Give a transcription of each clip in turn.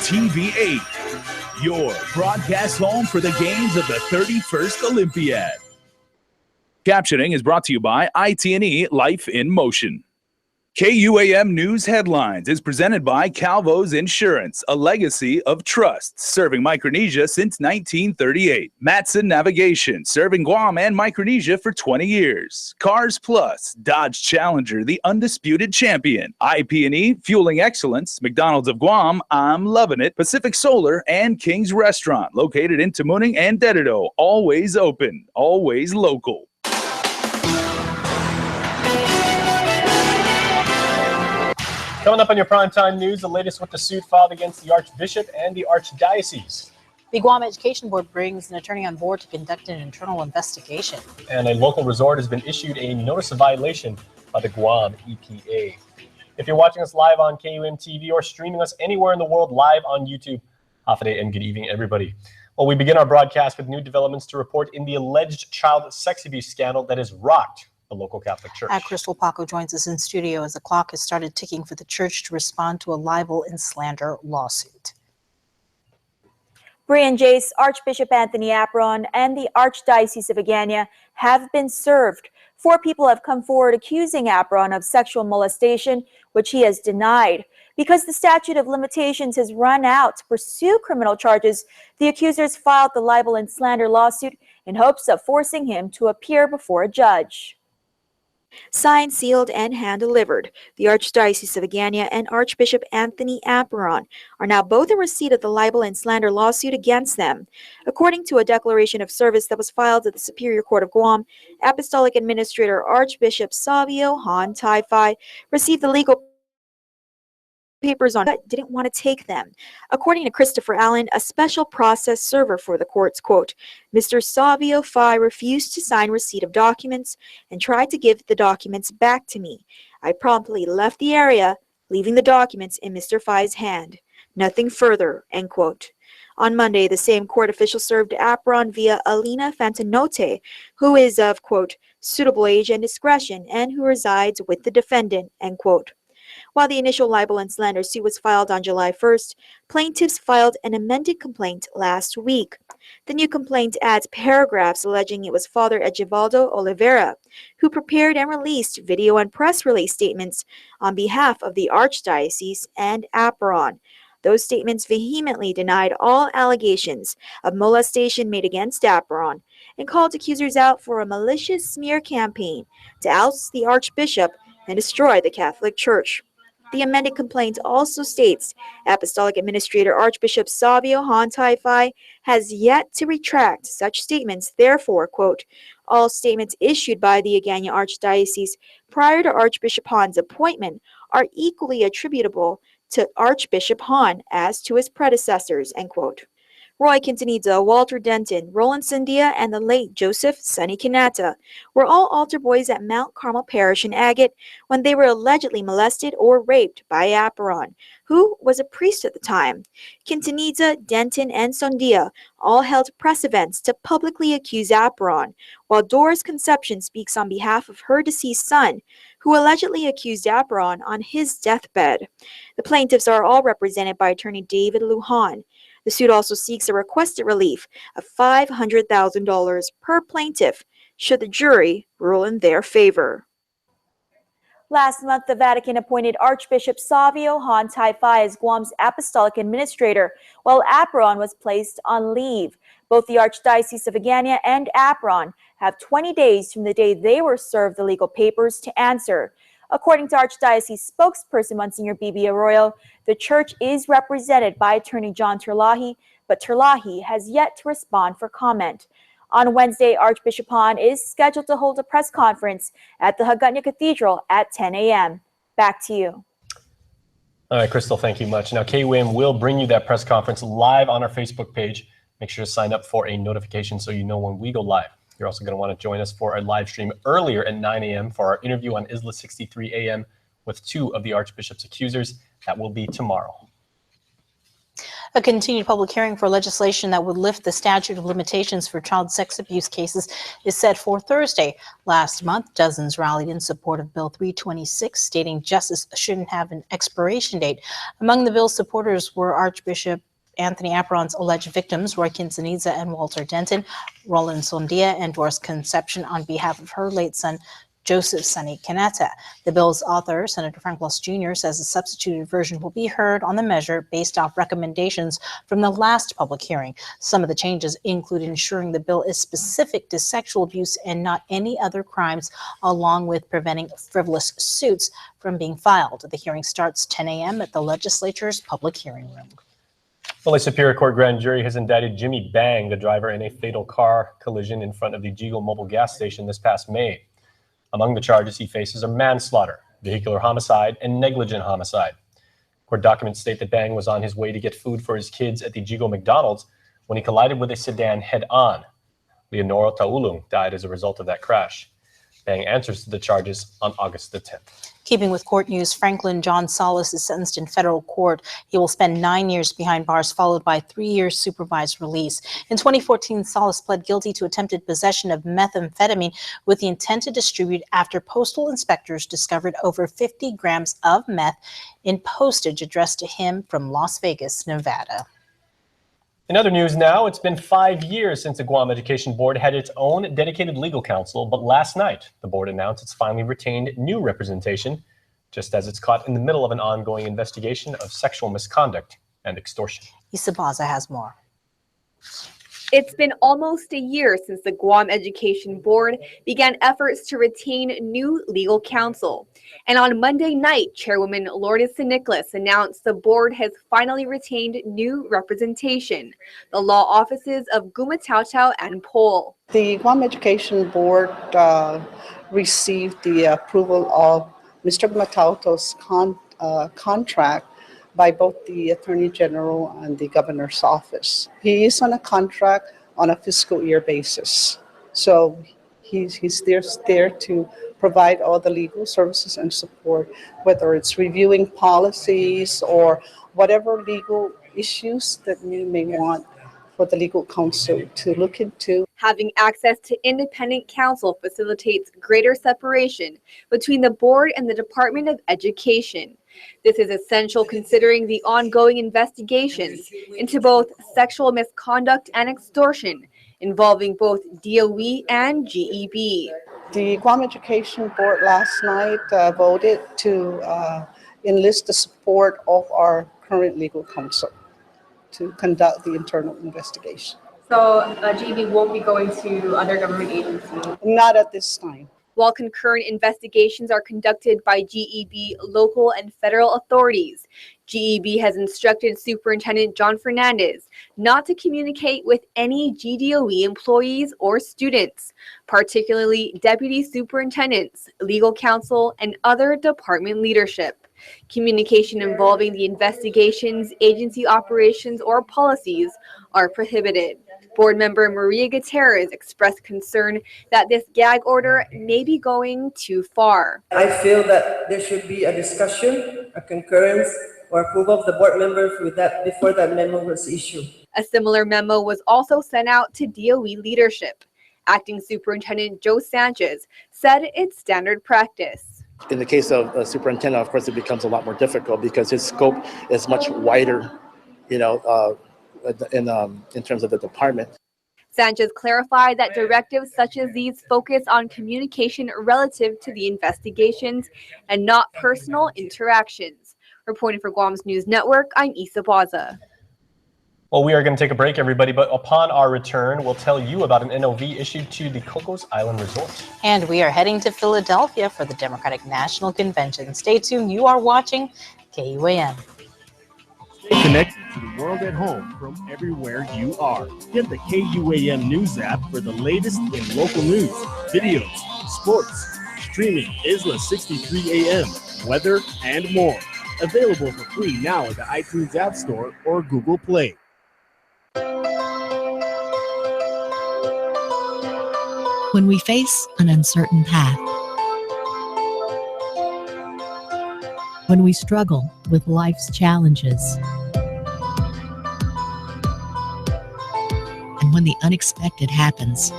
TV8, your broadcast home for the games of the 31st Olympiad. Captioning is brought to you by IT&E Life in Motion. KUAM News Headlines is presented by Calvo's Insurance, a legacy of trust, serving Micronesia since 1938. Matson Navigation, serving Guam and Micronesia for 20 years. Cars Plus, Dodge Challenger, the undisputed champion. IP&E, fueling excellence. McDonald's of Guam, I'm loving it. Pacific Solar and King's Restaurant, located in Tamuning and Dededo. Always open, always local. Coming up on your primetime news, the latest with the suit filed against the Archbishop and the Archdiocese. The Guam Education Board brings an attorney on board to conduct an internal investigation. And a local resort has been issued a notice of violation by the Guam EPA. If you're watching us live on KUM TV or streaming us anywhere in the world live on YouTube, Hafa and good evening, everybody. Well, we begin our broadcast with new developments to report in the alleged child sex abuse scandal that has rocked the local Catholic Church. Crystal Paco joins us in studio as the clock has started ticking for the church to respond to a libel and slander lawsuit. Brian Jace, Archbishop Anthony Apron, and the Archdiocese of Agana have been served. 4 people have come forward accusing Apron of sexual molestation, which he has denied. Because the statute of limitations has run out to pursue criminal charges, the accusers filed the libel and slander lawsuit in hopes of forcing him to appear before a judge. Signed, sealed, and hand-delivered, the Archdiocese of Agana and Archbishop Anthony Apron are now both in receipt of the libel and slander lawsuit against them. According to a declaration of service that was filed at the Superior Court of Guam, Apostolic Administrator Archbishop Savio Han Taifai received the legal papers on but didn't want to take them. According to Christopher Allen, a special process server for the courts, quote, Mr. Savio Fai refused to sign receipt of documents and tried to give the documents back to me. I promptly left the area, leaving the documents in Mr. Fai's hand. Nothing further, end quote. On Monday, the same court official served Apron via Alina Fantanote, who is of, quote, suitable age and discretion and who resides with the defendant, end quote. While the initial libel and slander suit was filed on July 1st, plaintiffs filed an amended complaint last week. The new complaint adds paragraphs alleging it was Father Egivaldo Oliveira who prepared and released video and press release statements on behalf of the Archdiocese and Apron. Those statements vehemently denied all allegations of molestation made against Apron and called accusers out for a malicious smear campaign to oust the Archbishop and destroy the Catholic Church. The amended complaint also states Apostolic Administrator Archbishop Savio Han Taifai has yet to retract such statements. Therefore, quote, all statements issued by the Agana Archdiocese prior to Archbishop Han's appointment are equally attributable to Archbishop Han as to his predecessors, end quote. Roy Quintanilla, Walter Denton, Roland Sandia, and the late Joseph Sonny Kanata were all altar boys at Mount Carmel Parish in Agate when they were allegedly molested or raped by Apron, who was a priest at the time. Quintanilla, Denton, and Sandia all held press events to publicly accuse Apron, while Doris Conception speaks on behalf of her deceased son, who allegedly accused Apron on his deathbed. The plaintiffs are all represented by attorney David Lujan. The suit also seeks a requested relief of $500,000 per plaintiff should the jury rule in their favor. Last month, the Vatican appointed Archbishop Savio Han Taifai as Guam's apostolic administrator, while Apron was placed on leave. Both the Archdiocese of Agana and Apron have 20 days from the day they were served the legal papers to answer. According to Archdiocese spokesperson Monsignor Bibi Arroyo, the church is represented by attorney John Terlahi, but Terlahi has yet to respond for comment. On Wednesday, Archbishop Han is scheduled to hold a press conference at the Hagåtña Cathedral at 10 a.m. Back to you. All right, Crystal, thank you much. Now, KUAM will bring you that press conference live on our Facebook page. Make sure to sign up for a notification so you know when we go live. You're also going to want to join us for a live stream earlier at 9 a.m. for our interview on Isla 63 a.m. with 2 of the Archbishop's accusers. That will be tomorrow. A continued public hearing for legislation that would lift the statute of limitations for child sex abuse cases is set for Thursday. Last month, dozens rallied in support of Bill 326, stating justice shouldn't have an expiration date. Among the bill's supporters were Archbishop Anthony Apron's alleged victims, Roy Quintanilla and Walter Denton. Roland Sondia endorsed conception on behalf of her late son, Joseph Sonny Caneta. The bill's author, Senator Frank Luss Jr., says a substituted version will be heard on the measure based off recommendations from the last public hearing. Some of the changes include ensuring the bill is specific to sexual abuse and not any other crimes, along with preventing frivolous suits from being filed. The hearing starts 10 a.m. at the legislature's public hearing room. Well, a Superior Court grand jury has indicted Jimmy Bang, the driver in a fatal car collision in front of the Jigo Mobile gas station this past May. Among the charges he faces are manslaughter, vehicular homicide, and negligent homicide. Court documents state that Bang was on his way to get food for his kids at the Jigo McDonald's when he collided with a sedan head-on. Leonora Taulung died as a result of that crash. Bang answers to the charges on August the 10th. Keeping with court news, Franklin John Salas is sentenced in federal court. He will spend 9 years behind bars, followed by 3 years supervised release. In 2014, Salas pled guilty to attempted possession of methamphetamine with the intent to distribute after postal inspectors discovered over 50 grams of meth in postage addressed to him from Las Vegas, Nevada. In other news now, it's been 5 years since the Guam Education Board had its own dedicated legal counsel, but last night, the board announced it's finally retained new representation, just as it's caught in the middle of an ongoing investigation of sexual misconduct and extortion. Issa Baza has more. It's been almost a year since the Guam Education Board began efforts to retain new legal counsel. And on Monday night, Chairwoman Lourdes Nicholas announced the board has finally retained new representation, the law offices of Gumatautau and Pole. The Guam Education Board received the approval of Mr. Gumatauto's contract by both the Attorney General and the Governor's Office. He is on a contract on a fiscal year basis. So he's there to provide all the legal services and support, whether it's reviewing policies or whatever legal issues that you may want for the legal counsel to look into. Having access to independent counsel facilitates greater separation between the board and the Department of Education. This is essential considering the ongoing investigations into both sexual misconduct and extortion involving both DOE and GEB. The Guam Education Board last night voted to enlist the support of our current legal counsel to conduct the internal investigation. So GEB won't be going to other government agencies? Not at this time. While concurrent investigations are conducted by GEB local and federal authorities, GEB has instructed Superintendent John Fernandez not to communicate with any GDOE employees or students, particularly deputy superintendents, legal counsel, and other department leadership. Communication involving the investigations, agency operations, or policies are prohibited. Board member Maria Gutierrez expressed concern that this gag order may be going too far. I feel that there should be a discussion, a concurrence, or approval of the board members with that before that memo was issued. A similar memo was also sent out to DOE leadership. Acting Superintendent Joe Sanchez said it's standard practice. In the case of a superintendent, of course, it becomes a lot more difficult because his scope is much wider, in terms of the department. Sanchez clarified that directives such as these focus on communication relative to the investigations and not personal interactions. Reporting for Guam's News Network, I'm Issa Baza. Well, we are going to take a break, everybody, but upon our return, we'll tell you about an NOV issued to the Cocos Island Resort. And we are heading to Philadelphia for the Democratic National Convention. Stay tuned. You are watching KUAM. Stay connected to the world at home from everywhere you are. Get the KUAM News app for the latest in local news, videos, sports, streaming, Isla 63 AM, weather, and more. Available for free now at the iTunes App Store or Google Play. When we face an uncertain path, when we struggle with life's challenges, when the unexpected happens.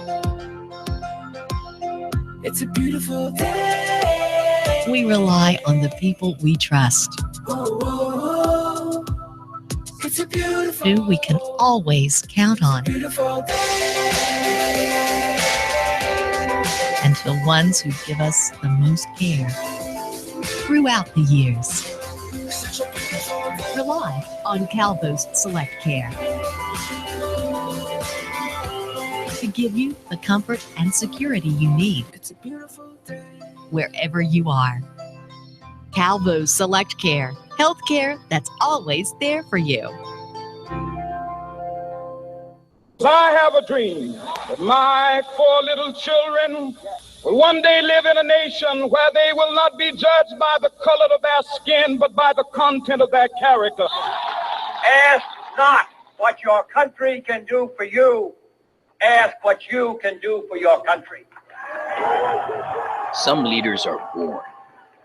It's a beautiful day. We rely on the people we trust, Whoa, whoa, whoa. It's a beautiful, who we can always count on, beautiful day. and to the ones who give us the most care throughout the years. Rely on Calvo's Select Care to give you the comfort and security you need It's a beautiful day. wherever you are. Calvo's Select Care, healthcare that's always there for you. I have a dream that my 4 little children will one day live in a nation where they will not be judged by the color of their skin, but by the content of their character. Ask not what your country can do for you. Ask what you can do for your country. Some leaders are born.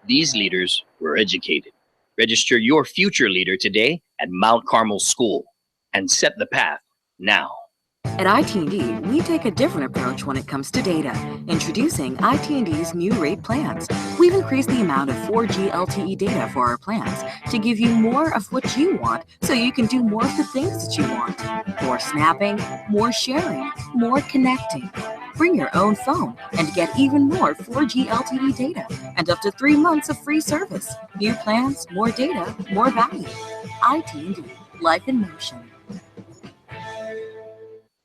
These leaders were educated. Register your future leader today at Mount Carmel School and set the path now. At IT&D, we take a different approach when it comes to data. Introducing IT&D's new rate plans. We've increased the amount of 4G LTE data for our plans to give you more of what you want so you can do more of the things that you want. More snapping, more sharing, more connecting. Bring your own phone and get even more 4G LTE data and up to 3 months of free service. New plans, more data, more value. IT&D, life in motion.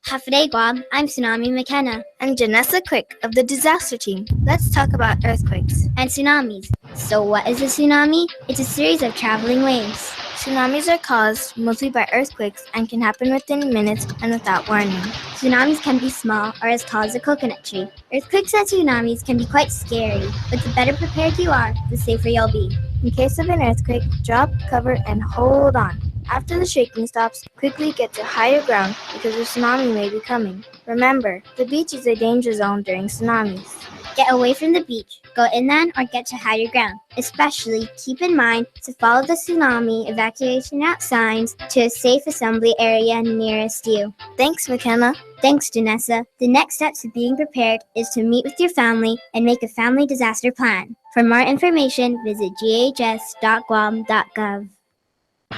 Hafaday Guam, I'm Tsunami McKenna. I'm Janessa Quick of the disaster team. Let's talk about earthquakes and tsunamis. So what is a tsunami? It's a series of traveling waves. Tsunamis are caused mostly by earthquakes and can happen within minutes and without warning. Tsunamis can be small or as tall as a coconut tree. Earthquakes and tsunamis can be quite scary, but the better prepared you are, the safer you'll be. In case of an earthquake, drop, cover, and hold on. After the shaking stops, quickly get to higher ground because a tsunami may be coming. Remember, the beach is a danger zone during tsunamis. Get away from the beach, go inland or get to higher ground. Especially keep in mind to follow the tsunami evacuation route signs to a safe assembly area nearest you. Thanks, McKenna. Thanks, Janessa. The next step to being prepared is to meet with your family and make a family disaster plan. For more information, visit ghs.guam.gov.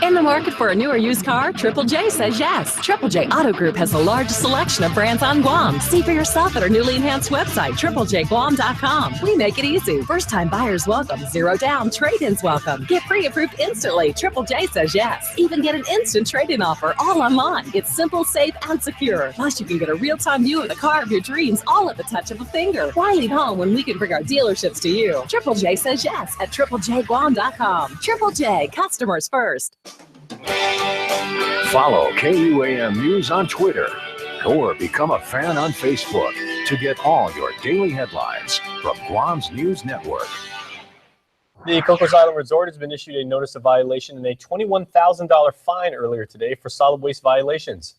In the market for a newer used car, Triple J says yes. Triple J Auto Group has the largest selection of brands on Guam. See for yourself at our newly enhanced website, triplejguam.com. We make it easy. First-time buyers welcome. Zero down. Trade-ins welcome. Get pre-approved instantly. Triple J says yes. Even get an instant trade-in offer all online. It's simple, safe, and secure. Plus, you can get a real-time view of the car of your dreams all at the touch of a finger. Why leave home when we can bring our dealerships to you? Triple J says yes at triplejguam.com. Triple J, customers first. Follow KUAM News on Twitter or become a fan on Facebook to get all your daily headlines from Guam's News Network. The Cocos Island Resort has been issued a notice of violation and a $21,000 fine earlier today for solid waste violations.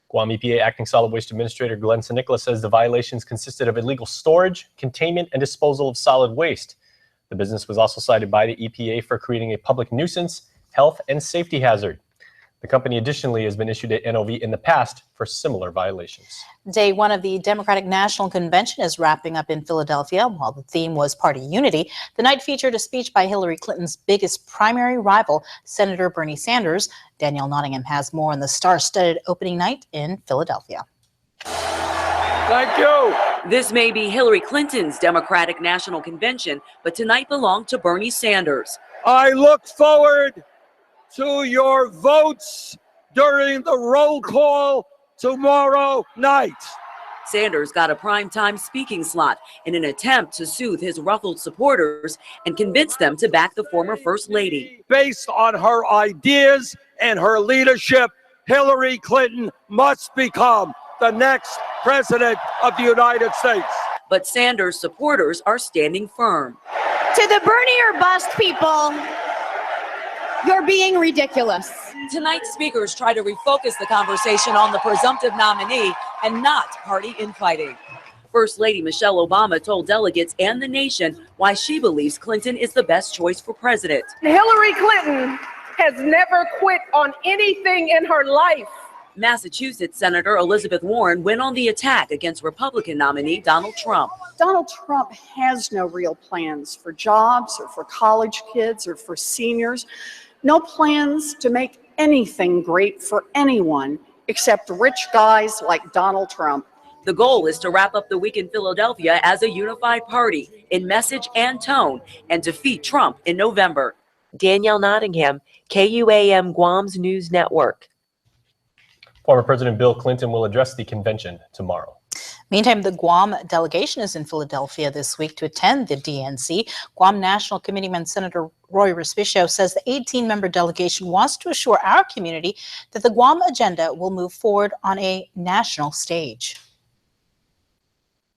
Guam EPA Acting Solid Waste Administrator Glenn Sanicola says the violations consisted of illegal storage, containment, and disposal of solid waste. The business was also cited by the EPA for creating a public nuisance, health, and safety hazard. The company additionally has been issued an NOV in the past for similar violations. Day one of the Democratic National Convention is wrapping up in Philadelphia. While the theme was party unity, the night featured a speech by Hillary Clinton's biggest primary rival, Senator Bernie Sanders. Danielle Nottingham has more on the star-studded opening night in Philadelphia. Thank you. This may be Hillary Clinton's Democratic National Convention, but tonight belonged to Bernie Sanders. I look forward to your votes during the roll call tomorrow night. Sanders got a primetime speaking slot in an attempt to soothe his ruffled supporters and convince them to back the former First Lady. Based on her ideas and her leadership, Hillary Clinton must become the next president of the United States. But Sanders supporters are standing firm. To the Bernie or bust people, you're being ridiculous. Tonight's speakers try to refocus the conversation on the presumptive nominee and not party infighting. First Lady Michelle Obama told delegates and the nation why she believes Clinton is the best choice for president. Hillary Clinton has never quit on anything in her life. Massachusetts Senator Elizabeth Warren went on the attack against Republican nominee Donald Trump. Donald Trump has no real plans for jobs or for college kids or for seniors. No plans to make anything great for anyone except rich guys like Donald Trump. The goal is to wrap up the week in Philadelphia as a unified party in message and tone and defeat Trump in November. Danielle Nottingham, KUAM Guam's News Network. Former President Bill Clinton will address the convention tomorrow. Meantime, the Guam delegation is in Philadelphia this week to attend the DNC. Guam National Committeeman Senator Roy Respicio says the 18-member delegation wants to assure our community that the Guam agenda will move forward on a national stage.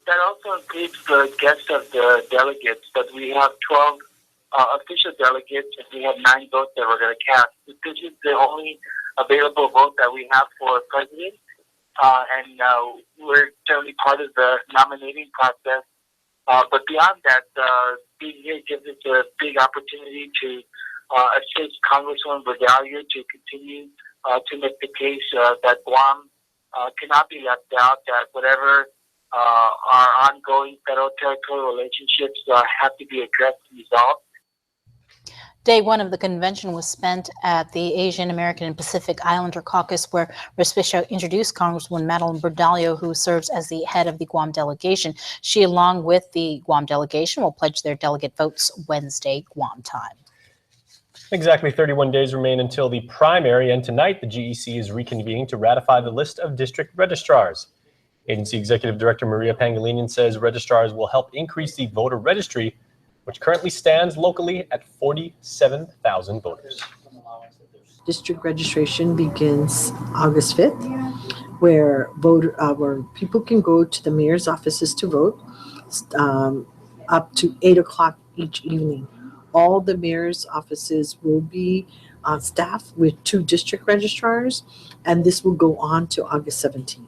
That also includes the guests of the delegates, but we have 12 official delegates and we have 9 votes that we're going to cast. This is the only available vote that we have for president, and we're certainly part of the nominating process. But beyond that, being here gives us a big opportunity to assist Congresswoman Vidalia to continue to make the case that Guam cannot be left out, that whatever our ongoing federal territorial relationships have to be addressed and resolved. Day one of the convention was spent at the Asian American and Pacific Islander Caucus, where Respicio introduced Congresswoman Madeline Bordallo, who serves as the head of the Guam delegation. She, along with the Guam delegation, will pledge their delegate votes Wednesday, Guam time. Exactly 31 days remain until the primary, and tonight the GEC is reconvening to ratify the list of district registrars. Agency Executive Director Maria Pangilinan says registrars will help increase the voter registry, which currently stands locally at 47,000 voters. District registration begins August 5th, where people can go to the mayor's offices to vote up to 8 o'clock each evening. All the mayor's offices will be staffed with 2 district registrars, and this will go on to August 17th.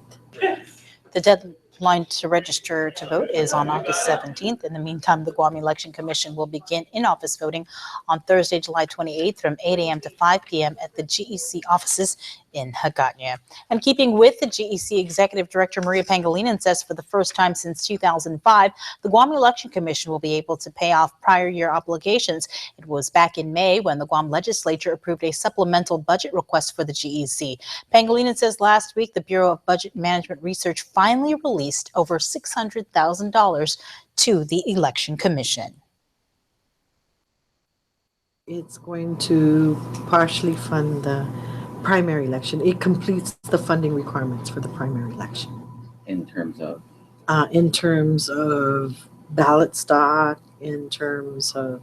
The deadline to register to vote is on August 17th. In the meantime, the Guam Election Commission will begin in-office voting on Thursday, July 28th from 8 a.m. to 5 p.m. at the GEC offices in Hagåtña. And keeping with the GEC, Executive Director Maria Pangilinan says for the first time since 2005, the Guam Election Commission will be able to pay off prior year obligations. It was back in May when the Guam legislature approved a supplemental budget request for the GEC. Pangilinan says last week the Bureau of Budget Management Research finally released over $600,000 to the Election Commission. It's going to partially fund the primary election. It completes the funding requirements for the primary election. In terms of? In terms of ballot stock, in terms of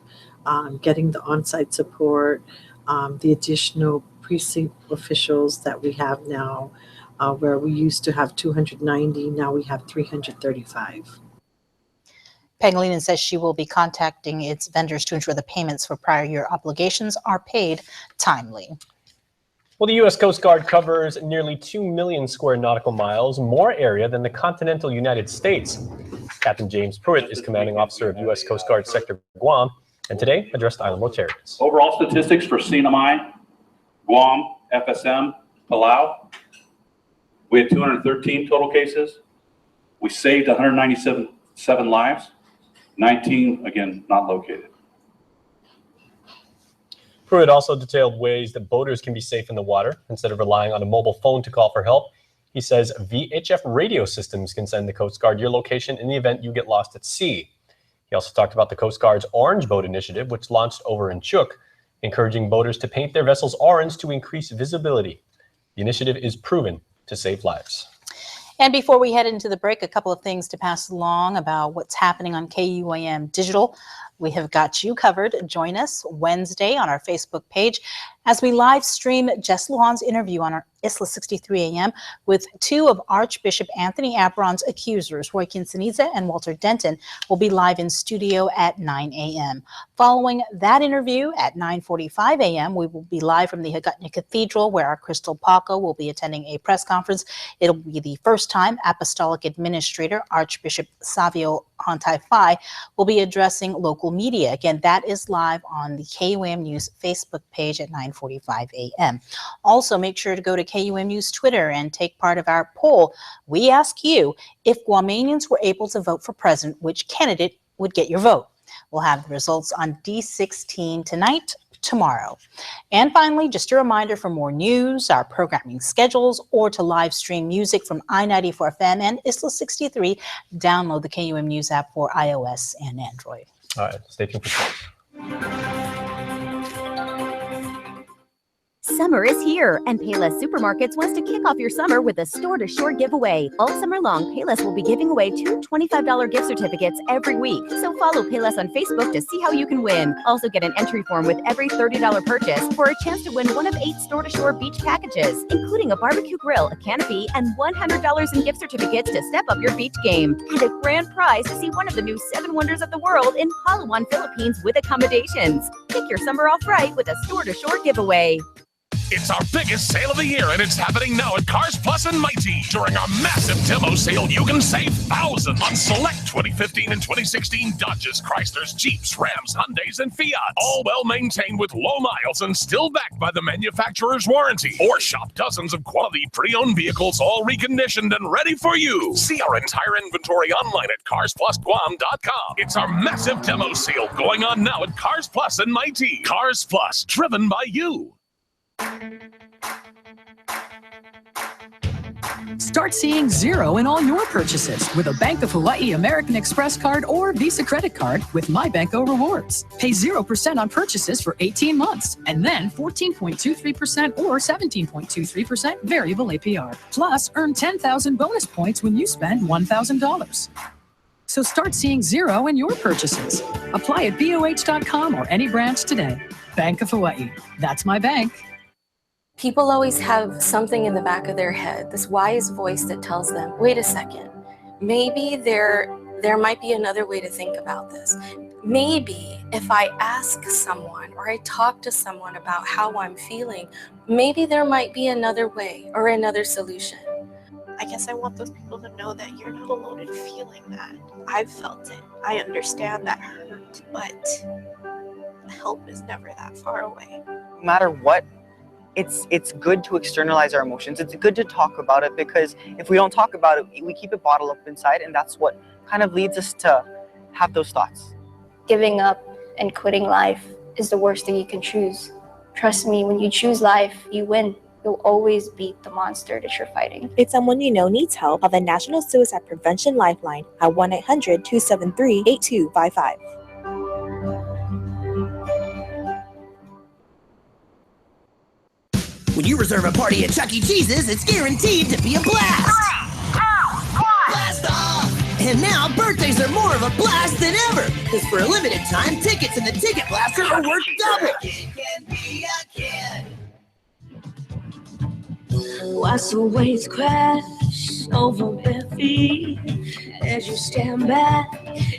getting the on-site support, the additional precinct officials that we have now, where we used to have 290, now we have 335. Pangilinan says she will be contacting its vendors to ensure the payments for prior year obligations are paid timely. Well, the U.S. Coast Guard covers nearly 2 million square nautical miles, more area than the continental United States. Captain James Pruitt is commanding officer of U.S. Coast Guard Sector Guam, and today addressed island Rotarians. Overall statistics for CNMI, Guam, FSM, Palau, we had 213 total cases. We saved 197 lives, 19, again, not located. Pruitt also detailed ways that boaters can be safe in the water instead of relying on a mobile phone to call for help. He says VHF radio systems can send the Coast Guard your location in the event you get lost at sea. He also talked about the Coast Guard's Orange Boat Initiative, which launched over in Chuuk, encouraging boaters to paint their vessels orange to increase visibility. The initiative is proven to save lives. And before we head into the break, a couple of things to pass along about what's happening on KUAM Digital. We have got you covered. Join us Wednesday on our Facebook page as we live stream Jess Lujan's interview on our Isla 63 AM with 2 of Archbishop Anthony Apron's accusers. Roy Quintanilla and Walter Denton will be live in studio at 9 a.m. Following that interview at 9:45 a.m., we will be live from the Hagåtña Cathedral, where our Crystal Paco will be attending a press conference. It'll be the first time Apostolic Administrator Archbishop Savio Pontai Phi will be addressing local media. Again, that is live on the KUAM News Facebook page at 9:45 a.m. Also, make sure to go to KUAM News Twitter and take part of our poll. We ask you, if Guamanians were able to vote for president, which candidate would get your vote? We'll have the results on D16 tonight, tomorrow. And finally, just a reminder, for more news, our programming schedules, or to live stream music from I-94 FM and Isla 63, download the KUM News app for iOS and Android. All right, stay tuned for sports. Summer is here, and Payless Supermarkets wants to kick off your summer with a store-to-shore giveaway. All summer long, Payless will be giving away 2 $25 gift certificates every week. So follow Payless on Facebook to see how you can win. Also get an entry form with every $30 purchase for a chance to win one of 8 store-to-shore beach packages, including a barbecue grill, a canopy, and $100 in gift certificates to step up your beach game. And a grand prize to see one of the new 7 wonders of the world in Palawan, Philippines with accommodations. Kick your summer off right with a store-to-shore giveaway. It's our biggest sale of the year, and it's happening now at Cars Plus and Mighty. During our massive demo sale, you can save thousands on select 2015 and 2016 Dodges, Chryslers, Jeeps, Rams, Hyundais, and Fiat. All well maintained with low miles and still backed by the manufacturer's warranty. Or shop dozens of quality pre-owned vehicles, all reconditioned and ready for you. See our entire inventory online at carsplusguam.com. It's our massive demo sale going on now at Cars Plus and Mighty. Cars Plus, driven by you. Start seeing zero in all your purchases with a Bank of Hawaii American Express card or Visa credit card with My Banco Rewards. Pay 0% on purchases for 18 months and then 14.23% or 17.23% variable APR. Plus, earn 10,000 bonus points when you spend $1,000. So start seeing zero in your purchases. Apply at BOH.com or any branch today. Bank of Hawaii. That's my bank. People always have something in the back of their head, this wise voice that tells them, wait a second, maybe there might be another way to think about this. Maybe if I ask someone or I talk to someone about how I'm feeling, maybe there might be another way or another solution. I guess I want those people to know that you're not alone in feeling that. I've felt it. I understand that hurt, but help is never that far away. No matter what, it's good to externalize our emotions. It's good to talk about it, because if we don't talk about it, we keep it bottled up inside, and that's what kind of leads us to have those thoughts. Giving up and quitting life is the worst thing you can choose. Trust me, when you choose life, you win. You'll always beat the monster that you're fighting. If someone you know needs help, call the National Suicide Prevention Lifeline at 1-800-273-8255. When you reserve a party at Chuck E. Cheese's, it's guaranteed to be a blast! Blast off! And now, birthdays are more of a blast than ever! Because for a limited time, tickets in the Ticket Blaster are worth double! Watch the waves crash over bare feet as you stand back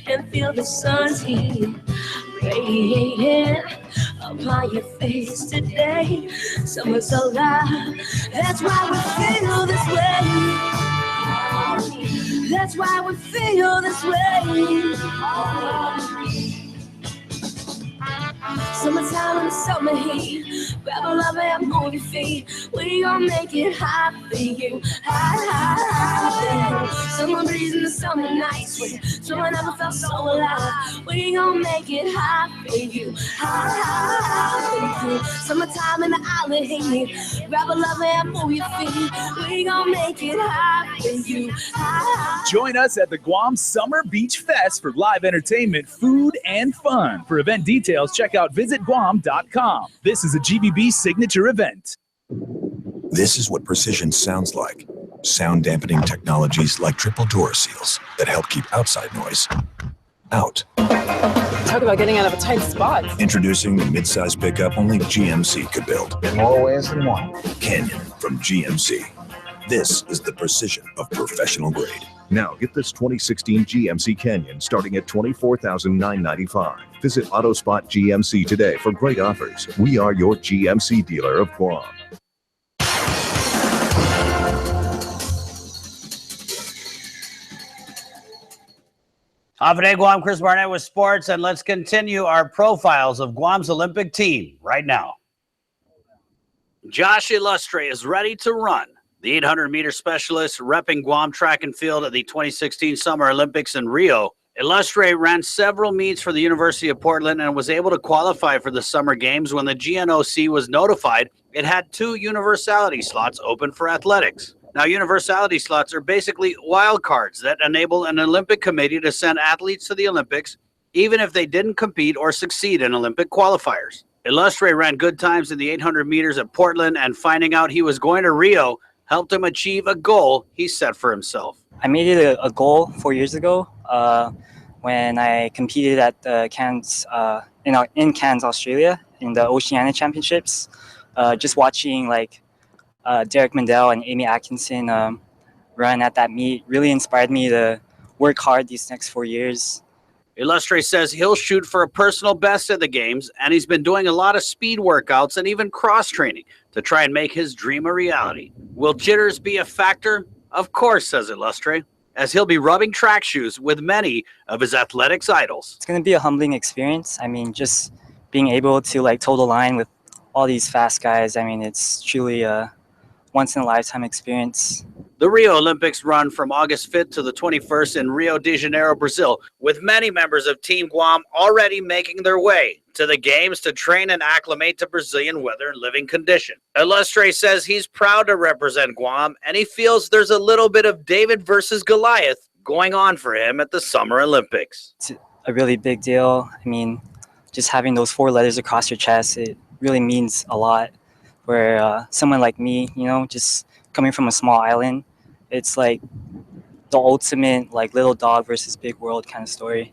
and feel the sun's heat radiating upon your face today. Summer's alive. That's why we feel this way. That's why we feel this way. Summertime and summer heat. Grab a love and move your feet. We gon' make it hot for you. Hot, hot, hot for you. Summer breeze in the summer nights. Summer never felt so alive. We gon' make it hot for you. Hot, hot, hot for you. Summertime in the island heat. Grab a love and move your feet. We gon' make it hot for you. Hot, hot. Join us at the Guam Summer Beach Fest for live entertainment, food, and fun. For event details, check out visitguam.com. This is a GBB signature event. This is what precision sounds like. Sound dampening technologies like triple door seals that help keep outside noise out. Talk about getting out of a tight spot. Introducing the midsize pickup only GMC could build. In more ways than one. Canyon from GMC. This is the precision of professional grade. Now get this 2016 GMC Canyon starting at $24,995. Visit AutoSpot GMC today for great offers. We are your GMC dealer of Guam. Today, Guam, Chris Barnett with sports, and let's continue our profiles of Guam's Olympic team right now. Josh Illustre is ready to run. The 800-meter specialist repping Guam track and field at the 2016 Summer Olympics in Rio. Illustre ran several meets for the University of Portland and was able to qualify for the Summer Games when the GNOC was notified it had 2 universality slots open for athletics. Now, universality slots are basically wild cards that enable an Olympic committee to send athletes to the Olympics even if they didn't compete or succeed in Olympic qualifiers. Illustre ran good times in the 800 meters at Portland, and finding out he was going to Rio helped him achieve a goal he set for himself. I made it a goal 4 years ago when I competed at the Cairns, in Cairns, Australia, in the Oceania Championships. Just watching Derek Mandel and Amy Atkinson run at that meet really inspired me to work hard these next 4 years. Illustre says he'll shoot for a personal best at the games, and he's been doing a lot of speed workouts and even cross-training to try and make his dream a reality. Will jitters be a factor? Of course, says Illustre, as he'll be rubbing track shoes with many of his athletics idols. It's going to be a humbling experience. I mean, just being able to toe the line with all these fast guys, I mean, it's truly a once-in-a-lifetime experience. The Rio Olympics run from August 5th to the 21st in Rio de Janeiro, Brazil, with many members of Team Guam already making their way to the games to train and acclimate to Brazilian weather and living condition. Illustre says he's proud to represent Guam, and he feels there's a little bit of David versus Goliath going on for him at the Summer Olympics. It's a really big deal. I mean, just having those 4 letters across your chest, it really means a lot. Where someone like me, just coming from a small island, it's like the ultimate little dog versus big world kind of story.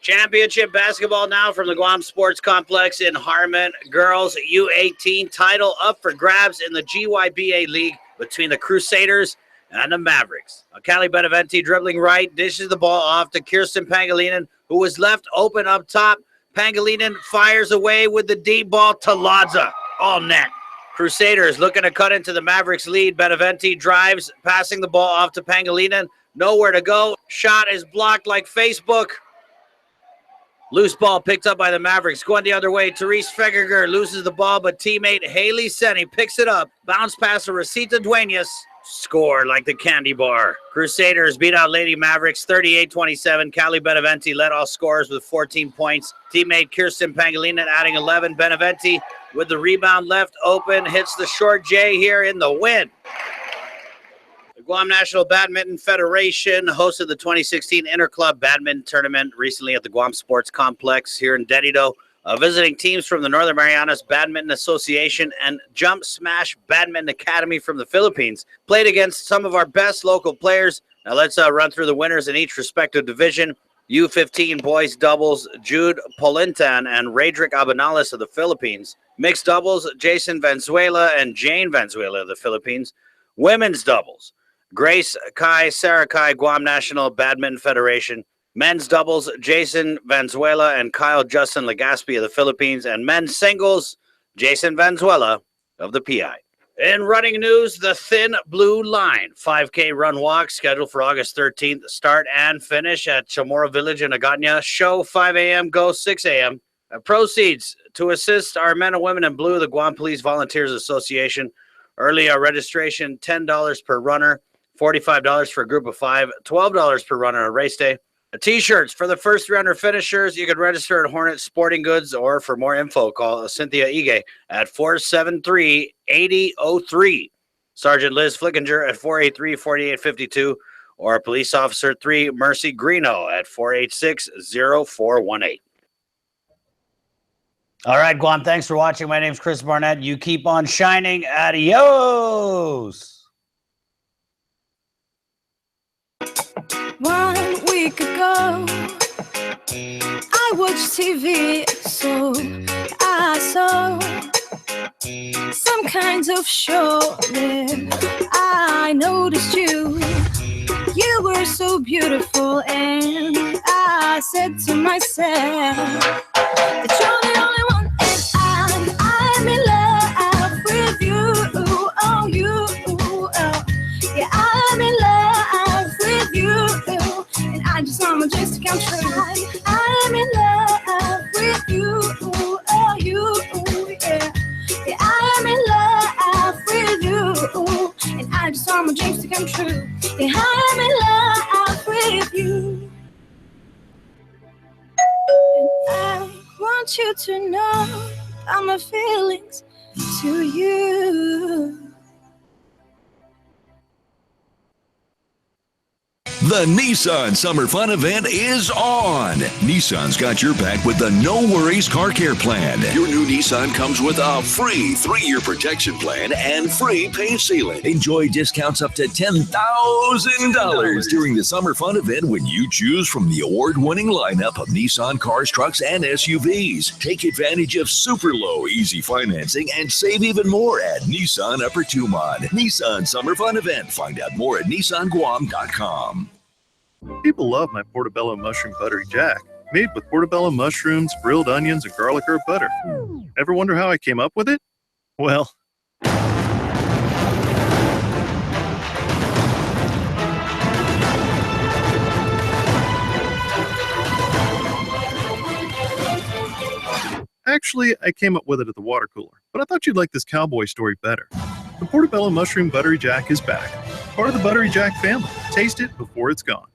Championship basketball now from the Guam Sports Complex in Harmon. Girls U18 title up for grabs in the GYBA League between the Crusaders and the Mavericks. Callie Beneventi dribbling right, dishes the ball off to Kirsten Pangilinan, who was left open up top. Pangilinan fires away with the deep ball to Ladza. All net. Crusaders looking to cut into the Mavericks lead. Beneventi drives, passing the ball off to Pangilinan. Nowhere to go. Shot is blocked like Facebook. Loose ball picked up by the Mavericks. Going the other way. Therese Fegerger loses the ball, but teammate Haley Senni picks it up. Bounce pass to Rosita Duenas. Score like the candy bar. Crusaders beat out Lady Mavericks 38-27. Callie Beneventi led all scorers with 14 points. Teammate Kirsten Pangilinan adding 11. Beneventi with the rebound left open, hits the short J here in the win. The Guam National Badminton Federation hosted the 2016 Interclub Badminton Tournament recently at the Guam Sports Complex here in Dedido. Visiting teams from the Northern Marianas Badminton Association and Jump Smash Badminton Academy from the Philippines played against some of our best local players. Now let's run through the winners in each respective division. U15 boys doubles, Jude Polintan and Radrick Abanales of the Philippines. Mixed doubles, Jason Valenzuela and Jane Valenzuela of the Philippines. Women's doubles, Grace Kai, Sarah Kai, Guam National Badminton Federation. Men's doubles, Jason Valenzuela and Kyle Justin Legaspi of the Philippines. And men's singles, Jason Valenzuela of the PI. In running news, the Thin Blue Line 5K run walk scheduled for August 13th. Start and finish at Chamorro Village in Aganya. Show 5 a.m., go 6 a.m. Proceeds to assist our men and women in blue, the Guam Police Volunteers Association. Early registration, $10 per runner, $45 for a group of 5, $12 per runner on race day. T-shirts for the first 300 finishers. You can register at Hornet Sporting Goods, or for more info, call Cynthia Ige at 473-8003. Sergeant Liz Flickinger at 483-4852, or Police Officer 3 Mercy Greeno at 486-0418. All right, Guam, thanks for watching. My name's Chris Barnett. You keep on shining. Adios. 1 week ago, I watched TV, so I saw some kinds of show there. I noticed you were so beautiful, and I said to myself that you're the only one, and I'm in love with you. Oh, you, yeah, I'm in love with you, and I just want just to come true. I'm in love with you, oh you, yeah. Yeah, I'm in love with you, and I just want my dreams to come true. Yeah, I'm in love with you. And I want you to know all my feelings to you. The Nissan Summer Fun event is on. Nissan's got your back with the No Worries Car Care Plan. Your new Nissan comes with a free 3-year protection plan and free paint sealing. Enjoy discounts up to $10,000 during the Summer Fun event when you choose from the award-winning lineup of Nissan cars, trucks, and SUVs. Take advantage of super low, easy financing and save even more at Nissan Upper Tumon. Nissan Summer Fun event. Find out more at nissanguam.com. People love my portobello mushroom buttery jack, made with portobello mushrooms, grilled onions, and garlic herb butter. Ever wonder how I came up with it? Well, actually, I came up with it at the water cooler, but I thought you'd like this cowboy story better. The portobello mushroom buttery jack is back, part of the buttery jack family. Taste it before it's gone.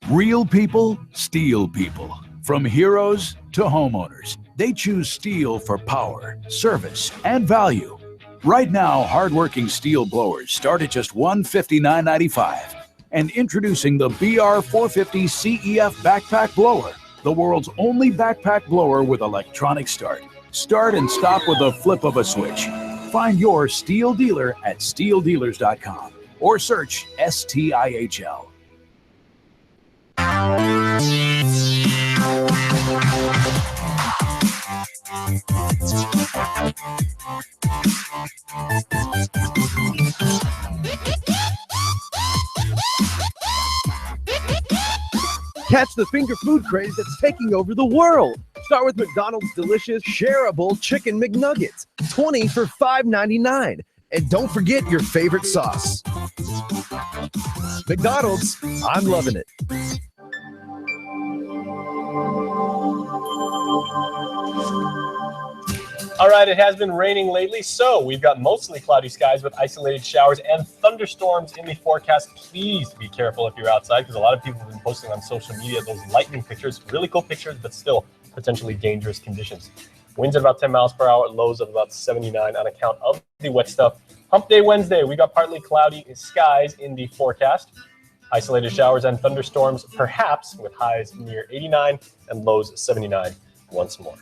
Real people, steel people. From heroes to homeowners, they choose steel for power, service, and value. Right now, hardworking steel blowers start at just $159.95. And introducing the BR450 CEF Backpack Blower, the world's only backpack blower with electronic start. Start and stop with a flip of a switch. Find your steel dealer at steeldealers.com or search STIHL. Catch the finger food craze that's taking over the world. Start with McDonald's delicious shareable chicken McNuggets, 20 for $5.99. And don't forget your favorite sauce. McDonald's, I'm loving it. All right, it has been raining lately, so we've got mostly cloudy skies with isolated showers and thunderstorms in the forecast. Please be careful if you're outside, because a lot of people have been posting on social media those lightning pictures, really cool pictures, but still potentially dangerous conditions. Winds at about 10 miles per hour, lows of about 79 on account of the wet stuff. Hump Day Wednesday, we got partly cloudy skies in the forecast. Isolated showers and thunderstorms, perhaps, with highs near 89 and lows 79 once more.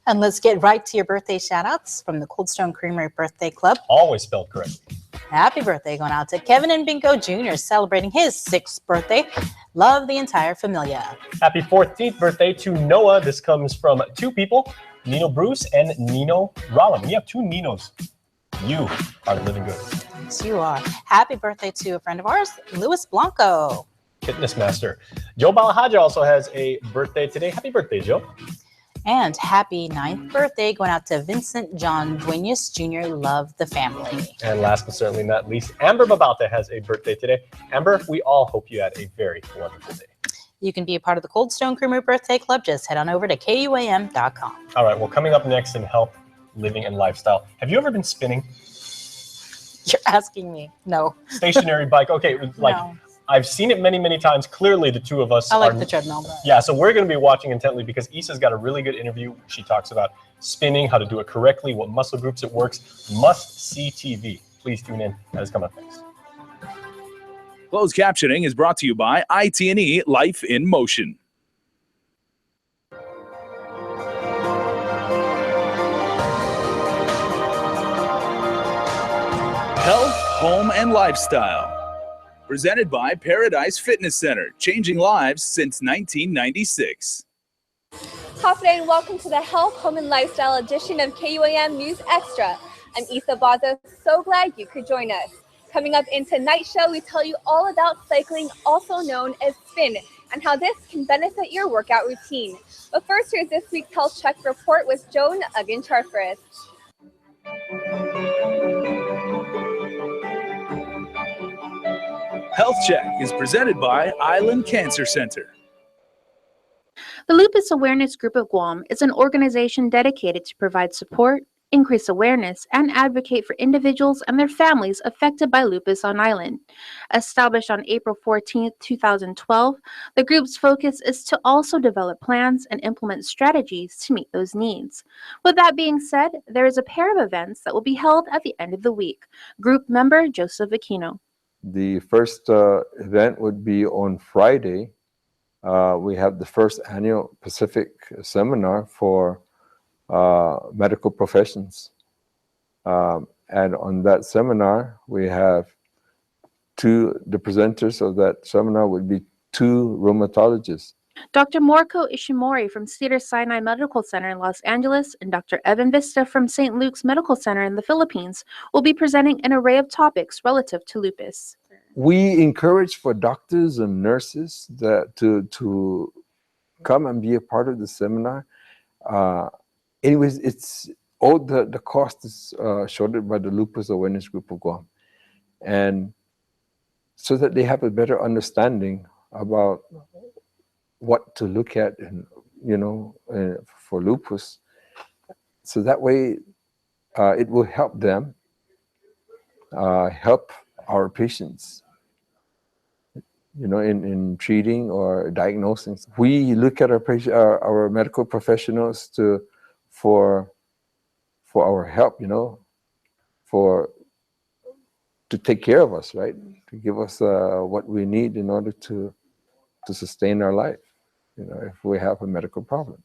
And let's get right to your birthday shout-outs from the Cold Stone Creamery Birthday Club. Always spelled correctly. Happy birthday going out to Kevin and Bingo Jr. celebrating his 6th birthday. Love the entire familia. Happy 14th birthday to Noah. This comes from 2 people, Nino Bruce and Nino Rollum. We have 2 Ninos. You are living good. Yes, you are. Happy birthday to a friend of ours, Luis Blanco. Fitness master. Joe Balahaja also has a birthday today. Happy birthday, Joe. And happy 9th birthday going out to Vincent John Duenas Jr. Love the family. And last but certainly not least, Amber Babauta has a birthday today. Amber, we all hope you had a very wonderful day. You can be a part of the Cold Stone Creamery Birthday Club. Just head on over to KUAM.com. All right, well, coming up next in health, living, and lifestyle. Have you ever been spinning? You're asking me. No. Stationary bike. Okay, like No. I've seen it many, many times. Clearly, the two of us I like are, the treadmill. But Yeah, so we're going to be watching intently because Issa's got a really good interview. She talks about spinning, how to do it correctly, what muscle groups it works. Must-see TV. Please tune in. That is coming up next. Closed captioning is brought to you by IT&E Life in Motion. Health, home, and lifestyle. presented by Paradise Fitness Center, changing lives since 1996. Hafa and welcome to the Health, Home, and Lifestyle edition of KUAM News Extra. I'm Isa Bazo, so glad you could join us. Coming up in tonight's show, we tell you all about cycling, also known as spin, and how this can benefit your workout routine. But first, here's this week's health check report with Joan Agancharfris. Health Check is presented by Island Cancer Center. The Lupus Awareness Group of Guam is an organization dedicated to provide support, increase awareness, and advocate for individuals and their families affected by lupus on island. Established on April 14, 2012, the group's focus is to also develop plans and implement strategies to meet those needs. With that being said, there is a pair of events that will be held at the end of the week. Group member Joseph Aquino. The first event would be on Friday. We have the first annual Pacific seminar for medical professions. And on that seminar, we have the presenters of that seminar would be 2 rheumatologists. Dr. Moriko Ishimori from Cedars-Sinai Medical Center in Los Angeles and Dr. Evan Vista from St. Luke's Medical Center in the Philippines will be presenting an array of topics relative to lupus. We encourage for doctors and nurses to come and be a part of the seminar. Anyways, it's all the cost is shouldered by the Lupus Awareness Group of Guam, and so that they have a better understanding about what to look at, and for lupus, so that way it will help them help our patients, in treating or diagnosing. We look at our medical professionals for our help, to take care of us, right? To give us what we need in order to sustain our life, if we have a medical problem.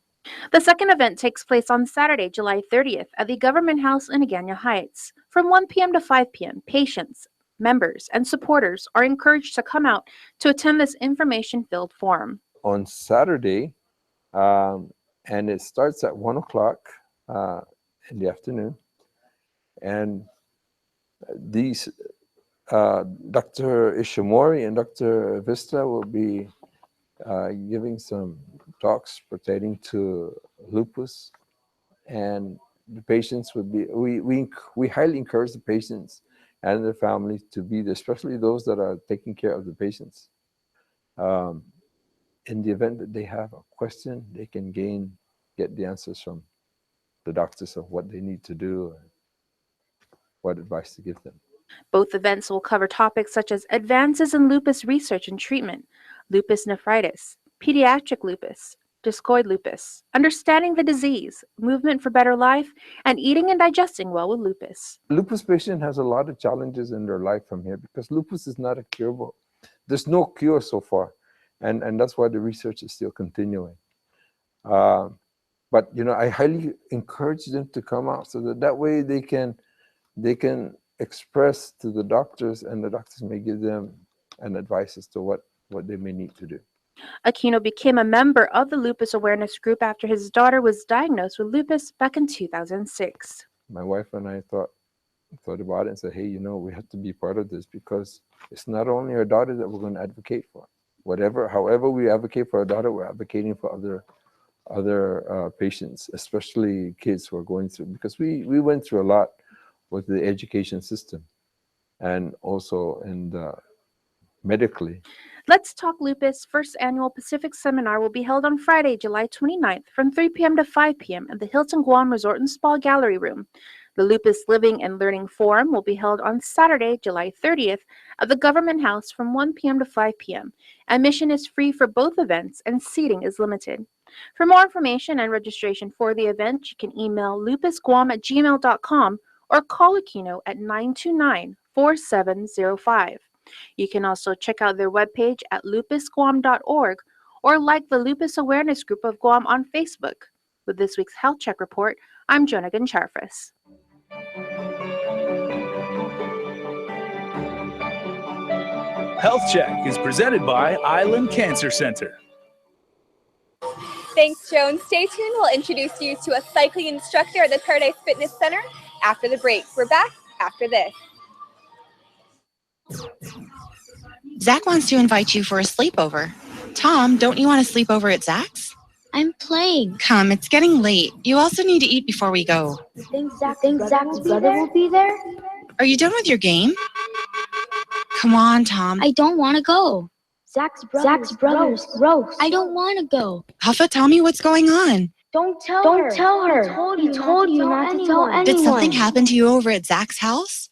The second event takes place on Saturday, July 30th at the Government House in Agana Heights. From 1 p.m. to 5 p.m., patients, members, and supporters are encouraged to come out to attend this information-filled forum. On Saturday, and it starts at 1 o'clock in the afternoon, and these Dr. Ishimori and Dr. Vista will be giving some talks pertaining to lupus, and the patients would be, we highly encourage the patients and their families to be there, especially those that are taking care of the patients. In the event that they have a question, they can get the answers from the doctors of what they need to do and what advice to give them. Both events will cover topics such as advances in lupus research and treatment, lupus nephritis, pediatric lupus, discoid lupus, understanding the disease, movement for better life, and eating and digesting well with lupus. Lupus patient has a lot of challenges in their life from here because lupus is not a curable. There's no cure so far, and that's why the research is still continuing. But I highly encourage them to come out so that way they can express to the doctors, and the doctors may give them an advice as to what they may need to do. Aquino became a member of the Lupus Awareness Group after his daughter was diagnosed with lupus back in 2006. My wife and I thought about it and said, hey, we have to be part of this, because it's not only our daughter that we're going to advocate for. However we advocate for our daughter, we're advocating for other patients, especially kids who are going through, because we went through a lot with the education system and also medically. Let's Talk Lupus first annual Pacific seminar will be held on Friday, July 29th from 3 p.m. to 5 p.m. at the Hilton Guam Resort and Spa Gallery Room. The Lupus Living and Learning Forum will be held on Saturday, July 30th at the Government House from 1 p.m. to 5 p.m. Admission is free for both events and seating is limited. For more information and registration for the event, you can email lupusguam@gmail.com or call Aquino at 929-4705. You can also check out their webpage at lupusguam.org or like the Lupus Awareness Group of Guam on Facebook. With this week's Health Check Report, I'm Jonah Gancharfris. Health Check is presented by Island Cancer Center. Thanks, Joan. Stay tuned. We'll introduce you to a cycling instructor at the Paradise Fitness Center after the break. We're back after this. Zach wants to invite you for a sleepover. Tom, don't you want to sleep over at Zach's? I'm playing. Come, it's getting late. You also need to eat before we go. You think Zach's brother will be there? Are you done with your game? Come on, Tom. I don't want to go. Zach's brother's gross. I don't want to go. Huffa, tell me what's going on. Don't tell her. He told you not to tell anyone. Did something happen to you over at Zach's house?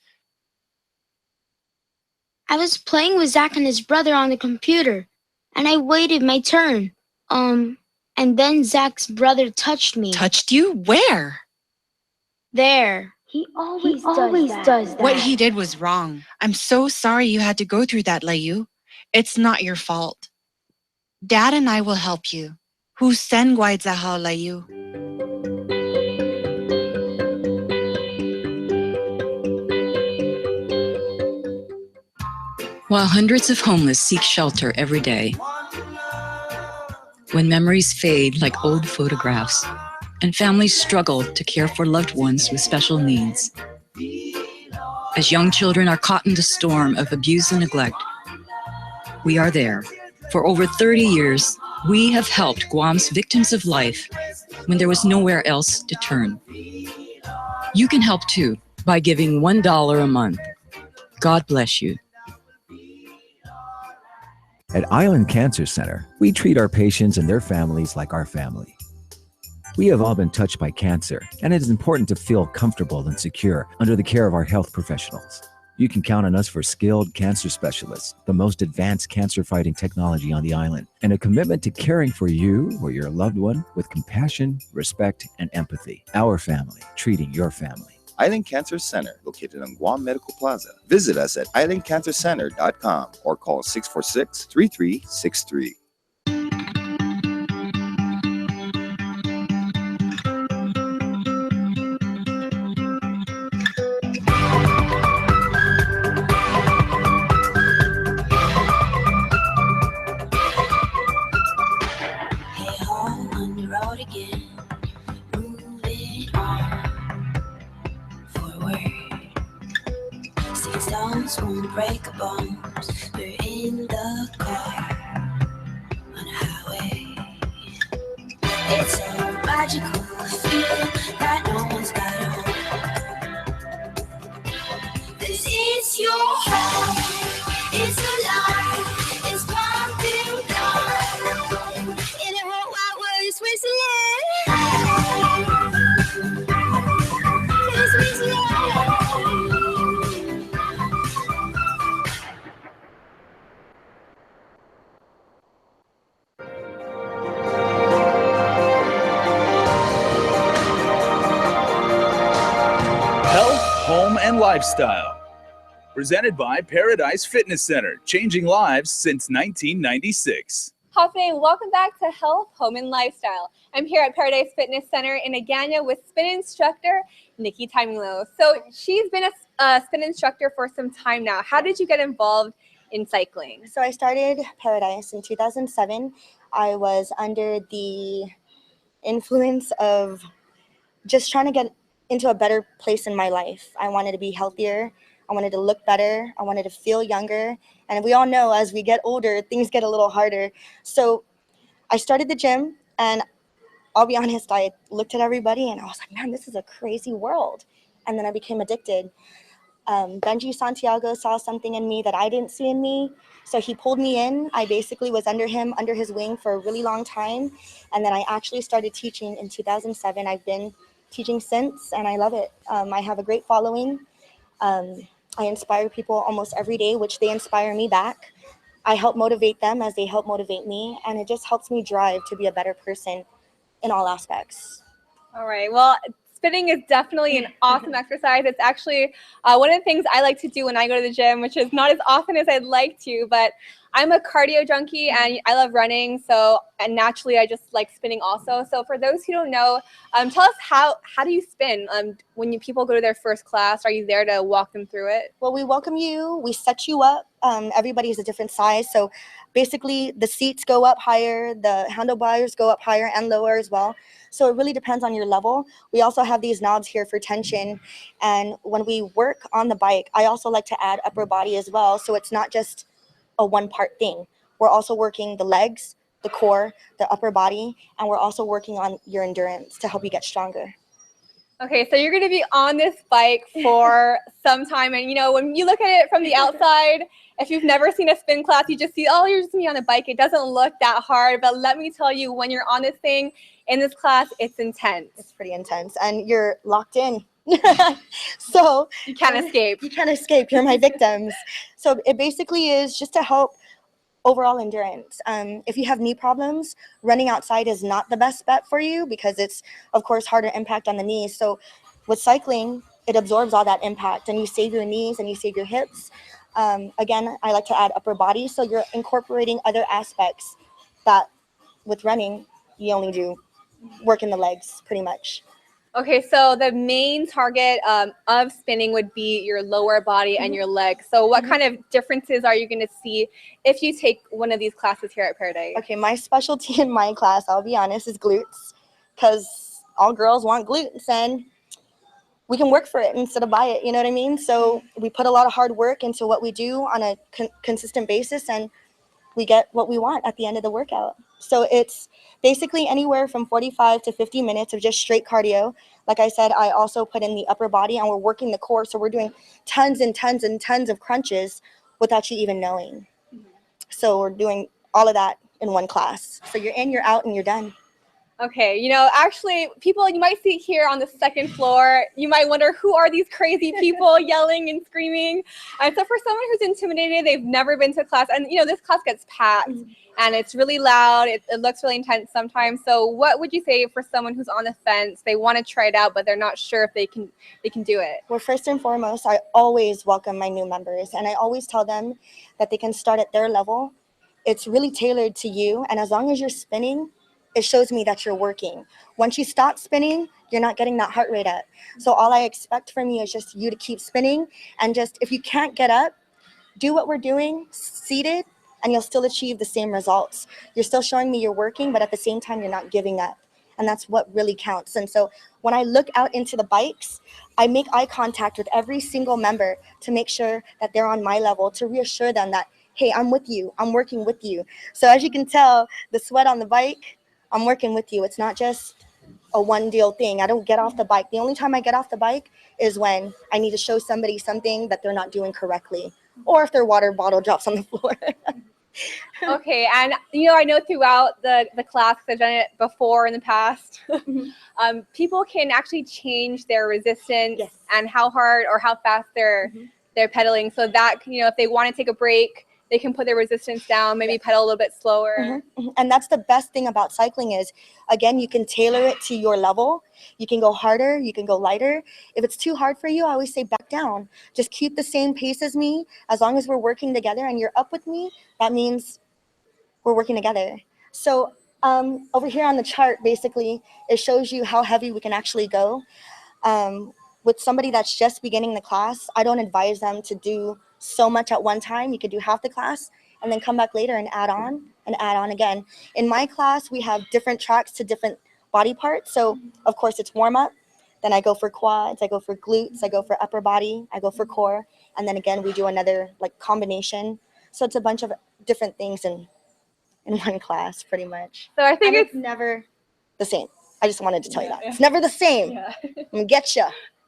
I was playing with Zach and his brother on the computer, and I waited my turn. And then Zach's brother touched me. Touched you? Where? There. He always does that. What he did was wrong. I'm so sorry you had to go through that, Layu. It's not your fault. Dad and I will help you. Husen Guaizaha, Layu. While hundreds of homeless seek shelter every day, when memories fade like old photographs, and families struggle to care for loved ones with special needs, as young children are caught in the storm of abuse and neglect, we are there. For over 30 years, we have helped Guam's victims of life when there was nowhere else to turn. You can help too by giving $1 a month. God bless you. At Island Cancer Center, we treat our patients and their families like our family. We have all been touched by cancer, and it is important to feel comfortable and secure under the care of our health professionals. You can count on us for skilled cancer specialists, the most advanced cancer-fighting technology on the island, and a commitment to caring for you or your loved one with compassion, respect, and empathy. Our family, treating your family. Island Cancer Center, located on Guam Medical Plaza. Visit us at islandcancercenter.com or call 646-3363. Won't break bones. We're in the car on a highway. It's a magical feeling that no one's got home. This is your home. It's alive. It's pumping blood. In a world wide world, it's Switzerland. It's Switzerland. Home and Lifestyle. Presented by Paradise Fitness Center, changing lives since 1996. Hafe, welcome back to Health, Home, and Lifestyle. I'm here at Paradise Fitness Center in Agana with spin instructor Nikki Timilo. So she's been a spin instructor for some time now. How did you get involved in cycling? So I started Paradise in 2007. I was under the influence of just trying to get into a better place in my life. I wanted to be healthier. I wanted to look better. I wanted to feel younger. And we all know as we get older, things get a little harder. So I started the gym, and I'll be honest, I looked at everybody and I was like, man, this is a crazy world. And then I became addicted. Benji Santiago saw something in me that I didn't see in me. So he pulled me in. I basically was under his wing for a really long time. And then I actually started teaching in 2007. I've been teaching since, and I love it. I have a great following. I inspire people almost every day, which they inspire me back. I help motivate them as they help motivate me, and it just helps me drive to be a better person in all aspects. All right. Well, spinning is definitely an awesome exercise. It's actually one of the things I like to do when I go to the gym, which is not as often as I'd like to, but I'm a cardio junkie and I love running. And naturally I just like spinning also. So for those who don't know, tell us how do you spin? When people go to their first class, are you there to walk them through it? Well, we welcome you. We set you up. Everybody's a different size. So basically the seats go up higher, the handlebars go up higher and lower as well. So it really depends on your level. We also have these knobs here for tension. And when we work on the bike, I also like to add upper body as well. So it's not just a one-part thing. We're also working the legs, the core, the upper body, and we're also working on your endurance to help you get stronger. Okay, so you're going to be on this bike for some time, and when you look at it from the outside, if you've never seen a spin class, you just see, oh, you're just going to be on a bike. It doesn't look that hard, but let me tell you, when you're on this thing in this class, it's intense. It's pretty intense, and you're locked in. So you can't escape. You can't escape. You're my victims. So it basically is just to help overall endurance. If you have knee problems, running outside is not the best bet for you because it's, of course, harder impact on the knees. So with cycling, it absorbs all that impact and you save your knees and you save your hips. Again, I like to add upper body. So you're incorporating other aspects that with running, you only do work in the legs pretty much. Okay, so the main target of spinning would be your lower body and your legs. So what kind of differences are you going to see if you take one of these classes here at Paradise? Okay, my specialty in my class, I'll be honest, is glutes because all girls want glutes and we can work for it instead of buy it, you know what I mean? So we put a lot of hard work into what we do on a consistent basis and we get what we want at the end of the workout. So it's basically anywhere from 45 to 50 minutes of just straight cardio. Like I said, I also put in the upper body and we're working the core. So we're doing tons and tons and tons of crunches without you even knowing. So we're doing all of that in one class. So you're in, you're out, and you're done. Okay, actually, people you might see here on the second floor, you might wonder, who are these crazy people yelling and screaming? And so for someone who's intimidated, they've never been to a class, and this class gets packed, and it's really loud, it looks really intense sometimes. So what would you say for someone who's on the fence, they want to try it out, but they're not sure if they can do it? Well, first and foremost, I always welcome my new members, and I always tell them that they can start at their level. It's really tailored to you, and as long as you're spinning, it shows me that you're working. Once you stop spinning, you're not getting that heart rate up. So all I expect from you is just you to keep spinning, and just if you can't get up, do what we're doing seated, and you'll still achieve the same results. You're still showing me you're working, but at the same time, you're not giving up. And that's what really counts. And so when I look out into the bikes, I make eye contact with every single member to make sure that they're on my level, to reassure them that, hey, I'm with you, I'm working with you. So as you can tell, the sweat on the bike, I'm working with you. It's not just a one deal thing. I don't get off the bike. The only time I get off the bike is when I need to show somebody something that they're not doing correctly, or if their water bottle drops on the floor. Okay, and I know throughout the class, because I've done it before in the past, people can actually change their resistance and how hard or how fast they're pedaling, so that if they want to take a break, they can put their resistance down, maybe pedal a little bit slower. And that's the best thing about cycling is, again, you can tailor it to your level. You can go harder, you can go lighter. If it's too hard for you, I always say back down. Just keep the same pace as me. As long as we're working together and you're up with me, that means we're working together. So over here on the chart, basically, it shows you how heavy we can actually go. With somebody that's just beginning the class, I don't advise them to do so much at one time. You could do half the class and then come back later and add on again. In my class, we have different tracks to different body parts. So of course it's warm up. Then I go for quads, I go for glutes, I go for upper body, I go for core. And then again, we do another like combination. So it's a bunch of different things in one class pretty much. So I think it's never the same. I just wanted to tell you that. It's never the same. I'm gonna get you.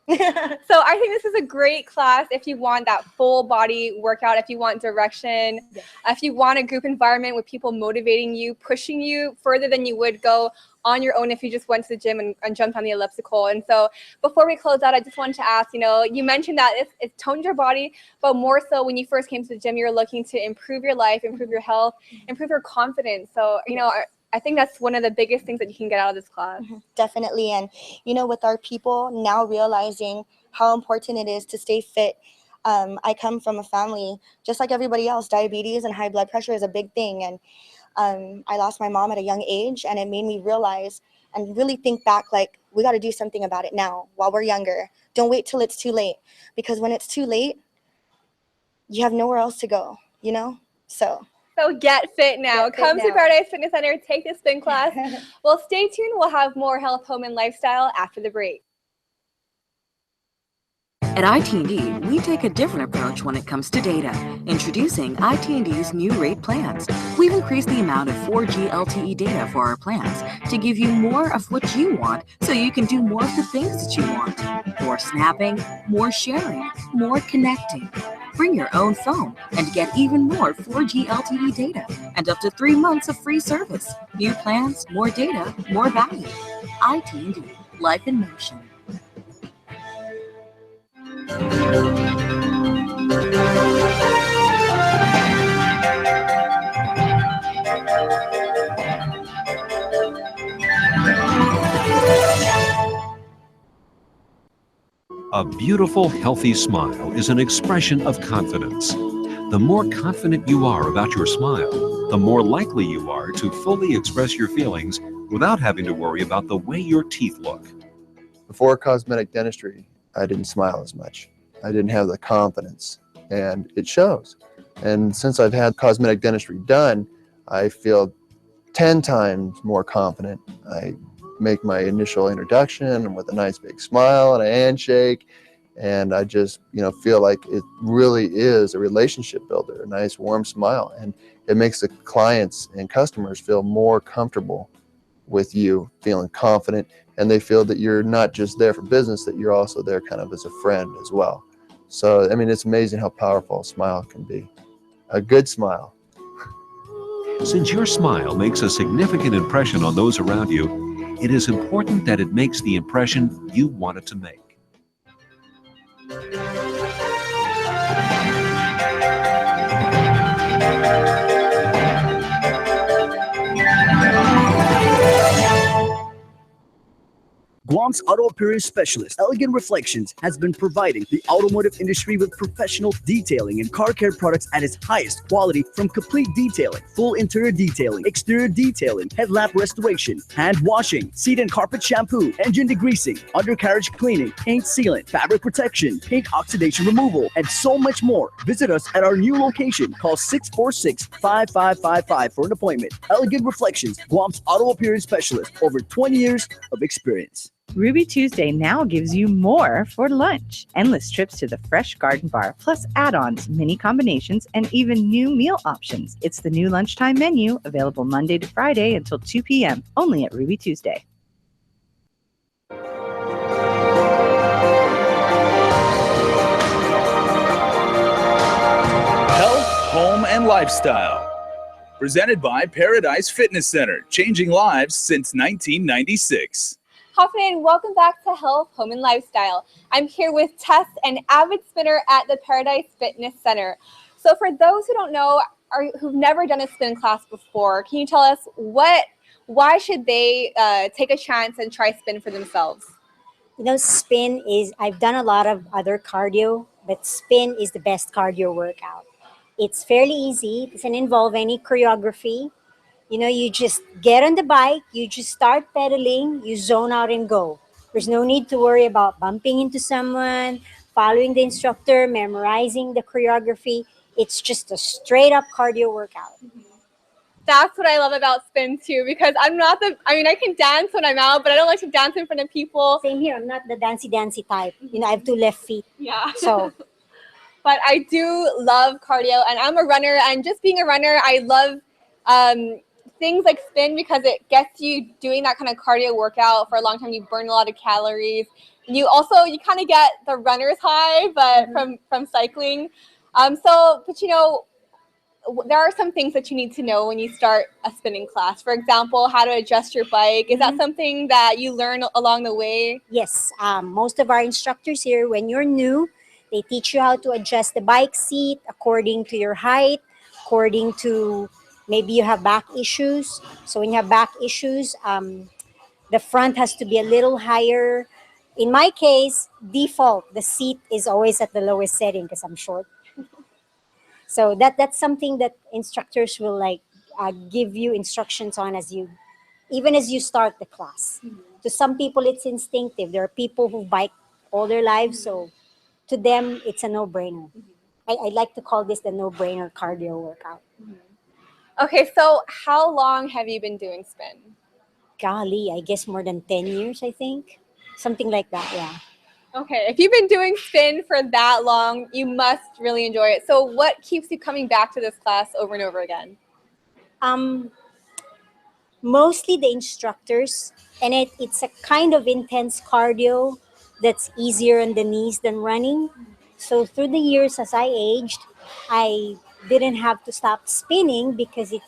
So I think this is a great class if you want that full body workout, if you want direction, if you want a group environment with people motivating you, pushing you further than you would go on your own if you just went to the gym and jumped on the elliptical. And so before we close out, I just wanted to ask, you mentioned that it's toned your body, but more so when you first came to the gym, you're looking to improve your life, improve your health, improve your confidence. So, I think that's one of the biggest things that you can get out of this class. Definitely. And, with our people now realizing how important it is to stay fit, I come from a family, just like everybody else, diabetes and high blood pressure is a big thing. And I lost my mom at a young age, and it made me realize and really think back, like, we got to do something about it now while we're younger. Don't wait till it's too late, because when it's too late, you have nowhere else to go, you know? So get fit now. Come to now. Paradise Fitness Center, take the spin class. Well, stay tuned. We'll have more health, home, and lifestyle after the break. At IT&D, we take a different approach when it comes to data. Introducing IT&D's new rate plans. We've increased the amount of 4G LTE data for our plans to give you more of what you want, so you can do more of the things that you want. More snapping, more sharing, more connecting. Bring your own phone and get even more 4G LTE data and up to 3 months of free service. New plans, more data, more value. IT&D, life in motion. A beautiful, healthy smile is an expression of confidence. The more confident you are about your smile, the more likely you are to fully express your feelings without having to worry about the way your teeth look. Before cosmetic dentistry, I didn't smile as much. I didn't have the confidence, and it shows. And since I've had cosmetic dentistry done, I feel 10 times more confident. I make my initial introduction with a nice big smile and a handshake, and I just, feel like it really is a relationship builder, a nice warm smile, and it makes the clients and customers feel more comfortable with you, feeling confident, and they feel that you're not just there for business, that you're also there kind of as a friend as well. So, I mean, it's amazing how powerful a smile can be. A good smile. Since your smile makes a significant impression on those around you, it is important that it makes the impression you want it to make. Guam's auto appearance specialist, Elegant Reflections, has been providing the automotive industry with professional detailing and car care products at its highest quality, from complete detailing, full interior detailing, exterior detailing, headlamp restoration, hand washing, seat and carpet shampoo, engine degreasing, undercarriage cleaning, paint sealant, fabric protection, paint oxidation removal, and so much more. Visit us at our new location. Call 646-5555 for an appointment. Elegant Reflections, Guam's auto appearance specialist, over 20 years of experience. Ruby Tuesday now gives you more for lunch. Endless trips to the Fresh Garden Bar, plus add-ons, mini combinations, and even new meal options. It's the new lunchtime menu, available Monday to Friday until 2 p.m., only at Ruby Tuesday. Health, home, and lifestyle. Presented by Paradise Fitness Center, changing lives since 1996. Hoffman, welcome back to Health, Home, and Lifestyle. I'm here with Tess, an avid spinner at the Paradise Fitness Center. So for those who don't know, or who've never done a spin class before, can you tell us why should they take a chance and try spin for themselves? Spin is, I've done a lot of other cardio, but spin is the best cardio workout. It's fairly easy. It doesn't involve any choreography. You just get on the bike, you just start pedaling, you zone out and go. There's no need to worry about bumping into someone, following the instructor, memorizing the choreography. It's just a straight up cardio workout. That's what I love about spin too, because I can dance when I'm out, but I don't like to dance in front of people. Same here. I'm not the dancey type. I have 2 left feet. Yeah. So. But I do love cardio, and I'm a runner, and just being a runner, I love things like spin because it gets you doing that kind of cardio workout for a long time. You burn a lot of calories. You kind of get the runner's high, but from cycling. There are some things that you need to know when you start a spinning class. For example, how to adjust your bike. Is that something that you learn along the way? Yes. Most of our instructors here, when you're new, they teach you how to adjust the bike seat according to your height, according to maybe you have back issues. So when you have back issues, the front has to be a little higher. in my case, default, the seat is always at the lowest setting because I'm short. So that's something that instructors will like give you instructions on even as you start the class. To some people, it's instinctive. There are people who bike all their lives, so to them, it's a no-brainer. I like to call this the no-brainer cardio workout. Okay, so how long have you been doing spin? Golly, I guess more than 10 years, I think. Something like that, yeah. Okay, if you've been doing spin for that long, you must really enjoy it. So what keeps you coming back to this class over and over again? Mostly the instructors, and it's a kind of intense cardio that's easier on the knees than running. So through the years as I aged, I didn't have to stop spinning because it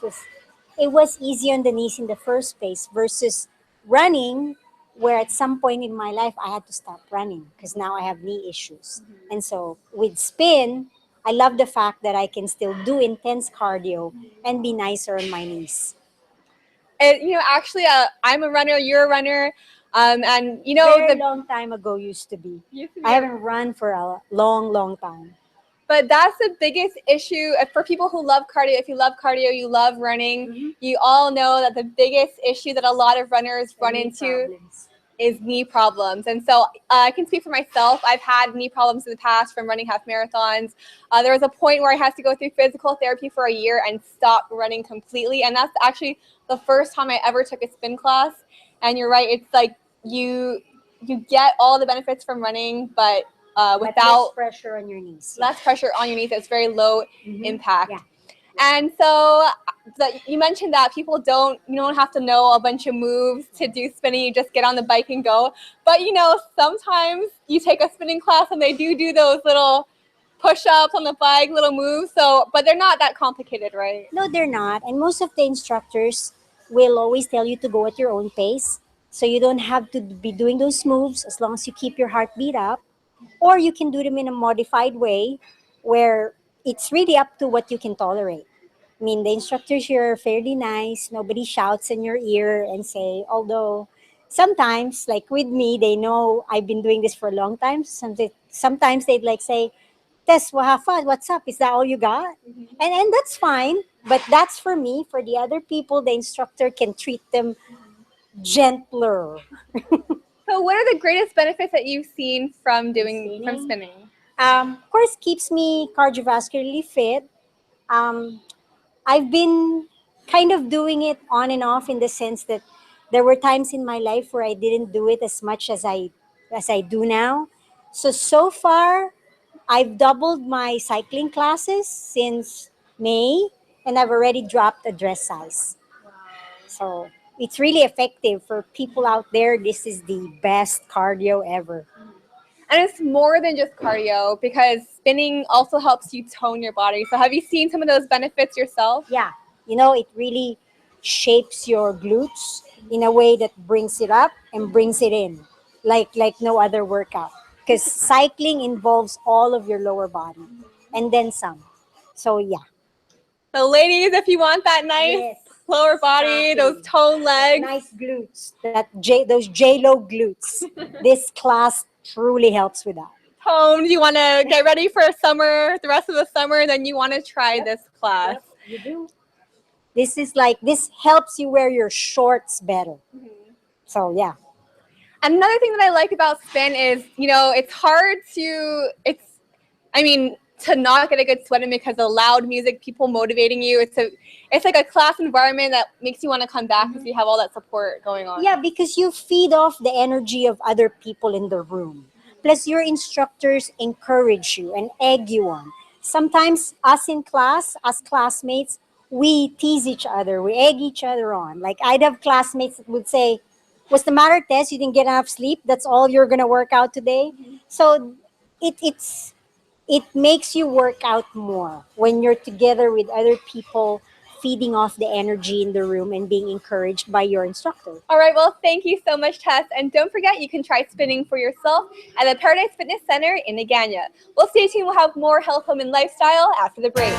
was easy on the knees in the first place versus running, where at some point in my life I had to stop running because now I have knee issues. And so with spin, I love the fact that I can still do intense cardio and be nicer on my knees. And, actually, I'm a runner, you're a runner, and Very long time ago used to be. I haven't run for a long, long time. But that's the biggest issue for people who love cardio. If you love cardio, you love running. You all know that the biggest issue that a lot of runners run into is knee problems. And so I can speak for myself. I've had knee problems in the past from running half marathons. There was a point where I had to go through physical therapy for a year and stop running completely. And that's actually the first time I ever took a spin class. And you're right, it's like you get all the benefits from running, but without less pressure on your knees. Less pressure on your knees. It's very low impact. Yeah. And so you mentioned that you don't have to know a bunch of moves to do spinning. You just get on the bike and go. But sometimes you take a spinning class and they do those little push-ups on the bike, little moves. But they're not that complicated, right? No, they're not. And most of the instructors will always tell you to go at your own pace. So you don't have to be doing those moves as long as you keep your heartbeat up. Or you can do them in a modified way where it's really up to what you can tolerate. I mean, the instructors here are fairly nice. Nobody shouts in your ear and say, although sometimes, like with me, they know I've been doing this for a long time. Sometimes they'd like say, Tess, well, have fun. What's up? Is that all you got? And that's fine. But that's for me. For the other people, the instructor can treat them gentler. So what are the greatest benefits that you've seen from spinning? Of course, keeps me cardiovascularly fit. I've been kind of doing it on and off in the sense that there were times in my life where I didn't do it as much as I do now. So far, I've doubled my cycling classes since May, and I've already dropped a dress size. So it's really effective for people out there. This is the best cardio ever. And it's more than just cardio because spinning also helps you tone your body. So have you seen some of those benefits yourself? Yeah. It really shapes your glutes in a way that brings it up and brings it in like no other workout. Because cycling involves all of your lower body and then some. So yeah. So ladies, if you want that nice lower body, those toned legs. Nice glutes, those J-Lo glutes. This class truly helps with that. Toned, you want to get ready for the rest of the summer, then you want to try this class. Yep, you do. This helps you wear your shorts better. So yeah. Another thing that I like about spin is, it's hard to not get a good sweat in because of loud music, people motivating you. It's like a class environment that makes you want to come back because you have all that support going on. Yeah, because you feed off the energy of other people in the room. Plus, your instructors encourage you and egg you on. Sometimes us in class, as classmates, we tease each other. We egg each other on. Like I'd have classmates that would say, what's the matter, Tess? You didn't get enough sleep? That's all you're going to work out today? So it makes you work out more when you're together with other people, feeding off the energy in the room and being encouraged by your instructor. All right, well, thank you so much, Tess. And don't forget, you can try spinning for yourself at the Paradise Fitness Center in Agana. We'll stay tuned. We'll have more health, home, and lifestyle after the break.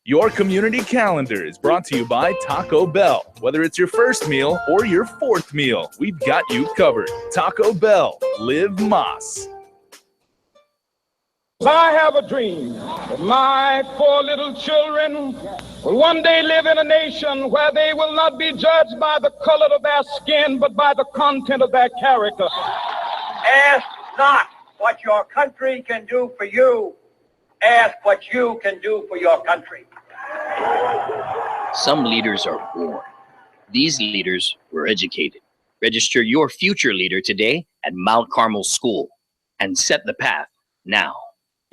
Your community calendar is brought to you by Taco Bell. Whether it's your first meal or your fourth meal, we've got you covered. Taco Bell, live Moss. I have a dream that my poor little children will one day live in a nation where they will not be judged by the color of their skin, but by the content of their character. Ask not what your country can do for you. Ask what you can do for your country. Some leaders are born. These leaders were educated. Register your future leader today at Mount Carmel School and set the path now.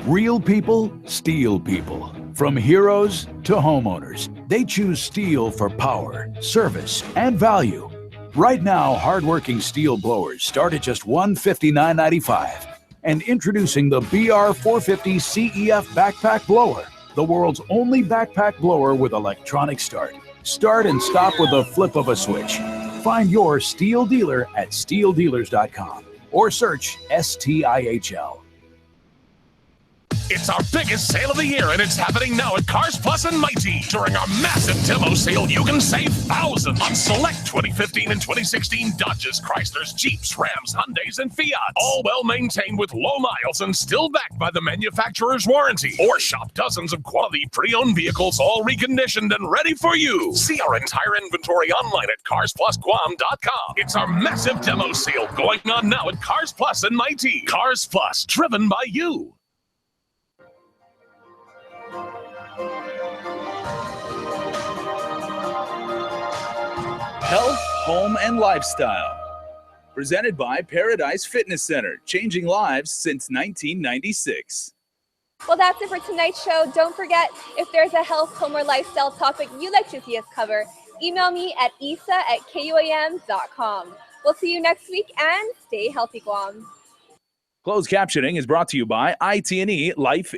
Real people, steel people. From heroes to homeowners, they choose steel for power, service, and value. Right now, hardworking steel blowers start at just $159.95. And introducing the BR450 CEF backpack blower, the world's only backpack blower with electronic start. Start and stop with the flip of a switch. Find your steel dealer at steeldealers.com or search STIHL. It's our biggest sale of the year, and it's happening now at Cars Plus and Mighty. During our massive demo sale, you can save thousands on select 2015 and 2016 Dodges, Chryslers, Jeeps, Rams, Hyundais, and Fiats. All well-maintained with low miles and still backed by the manufacturer's warranty. Or shop dozens of quality pre-owned vehicles, all reconditioned and ready for you. See our entire inventory online at CarsPlusGuam.com. It's our massive demo sale going on now at Cars Plus and Mighty. Cars Plus, driven by you. Health, Home, and Lifestyle. Presented by Paradise Fitness Center, changing lives since 1996. Well, that's it for tonight's show. Don't forget, if there's a health, home, or lifestyle topic you'd like to see us cover, email me at isa@kuam.com. We'll see you next week, and stay healthy, Guam. Closed captioning is brought to you by IT&E Life